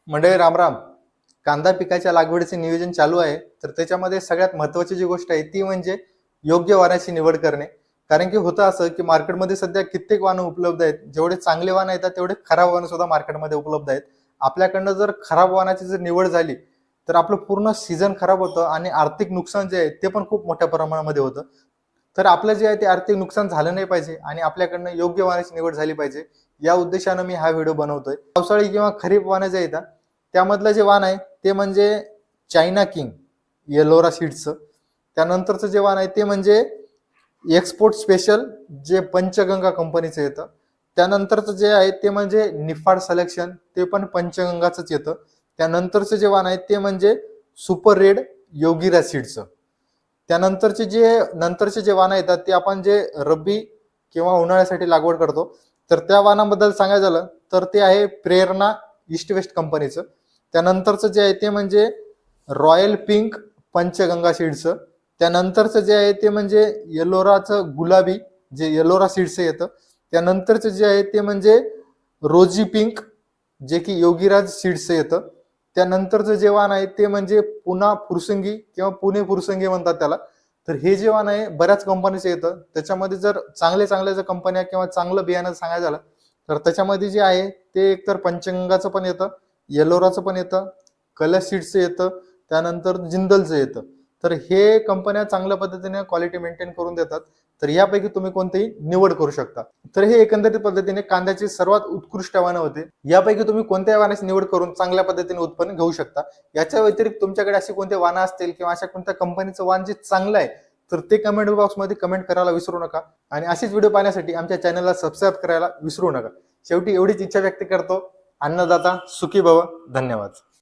मंडळी रामराम. कांदा पिकाच्या लागवडीचे नियोजन चालू आहे, तर त्याच्यामध्ये सगळ्यात महत्त्वाची जी गोष्ट आहे ती म्हणजे योग्य वाणाची निवड करणे. कारण की होतं असं की मार्केटमध्ये सध्या कित्येक वाहनं उपलब्ध आहेत. जेवढे चांगले वाहन येतात तेवढे खराब वाहनं सुद्धा मार्केटमध्ये उपलब्ध आहेत. आपल्याकडनं जर खराब वाहनाची जर निवड झाली तर आपलं पूर्ण सीझन खराब होतं आणि आर्थिक नुकसान जे आहे ते पण खूप मोठ्या प्रमाणामध्ये होतं. तर आपलं जे आहे ते आर्थिक नुकसान झालं नाही पाहिजे आणि आपल्याकडनं योग्य वाहनाची निवड झाली पाहिजे, या उद्देशानं मी हा व्हिडिओ बनवतोय. पावसाळी किंवा खरीप वाहनं जे येतात त्यामधलं जे वाण आहे ते म्हणजे चायना किंग येलोरा सीड्सचं. त्यानंतरचं जे वाण आहे ते म्हणजे एक्सपोर्ट स्पेशल जे पंचगंगा कंपनीचं येतं. त्यानंतरचं जे आहे ते म्हणजे निफाड सिलेक्शन, ते पण पंचगंगाचंच येतं. त्यानंतरचं जे वाण आहे ते म्हणजे सुपर रेड योगीरा सीड्सचं. नंतरचे जे वाण येतात ते आपण जे रब्बी किंवा उन्हाळ्यासाठी लागवड करतो, तर त्या वाणाबद्दल सांगायचं झालं तर ते आहे प्रेरणा ईस्ट वेस्ट कंपनीचं. त्यानंतरचं जे आहे ते म्हणजे रॉयल पिंक पंचगंगा सीड्सचं. त्यानंतरचं जे आहे ते म्हणजे येलोराचं गुलाबी जे येलोरा सीड्सचं येतं. त्यानंतरचं जे आहे ते म्हणजे रोजी पिंक जे की योगीराज सीड्सचं येतं. त्यानंतरचं जे वाण आहे ते म्हणजे पुना फुरसंगी किंवा पुणे फुरसंगी म्हणतात त्याला. तर हे जे वाण आहे बऱ्याच कंपनीचं येतं. त्याच्यामध्ये जर चांगल्या जर कंपन्या किंवा चांगलं बियाणं सांगायचं झालं तर त्याच्यामध्ये जे आहे ते एकतर पंचगंगाचं पण येतं, येलोराचं पण येतं, कलश सीड्सचं येतं, त्यानंतर जिंदलचं येतं. तर हे कंपन्या चांगल्या पद्धतीने क्वालिटी मेंटेन करून देतात. तर यापैकी तुम्ही कोणतेही निवड करू शकता. तर हे एकंदरीत पद्धतीने कांद्याचे सर्वात उत्कृष्ट वाहनं होते. यापैकी तुम्ही कोणत्या वाहनाची निवड करून चांगल्या पद्धतीने उत्पन्न घेऊ शकता. याच्या व्यतिरिक्त तुमच्याकडे अशी कोणते वाहनं असतील किंवा अशा कोणत्या कंपनीचं वाहन जे चांगलं आहे तर ते कमेंट बॉक्समध्ये कमेंट करायला विसरू नका. आणि अशीच व्हिडिओ पाहण्यासाठी आमच्या चॅनलला सबस्क्राईब करायला विसरू नका. शेवटी एवढीच इच्छा व्यक्त करतो. अन्नदाता सुखी भव. धन्यवाद.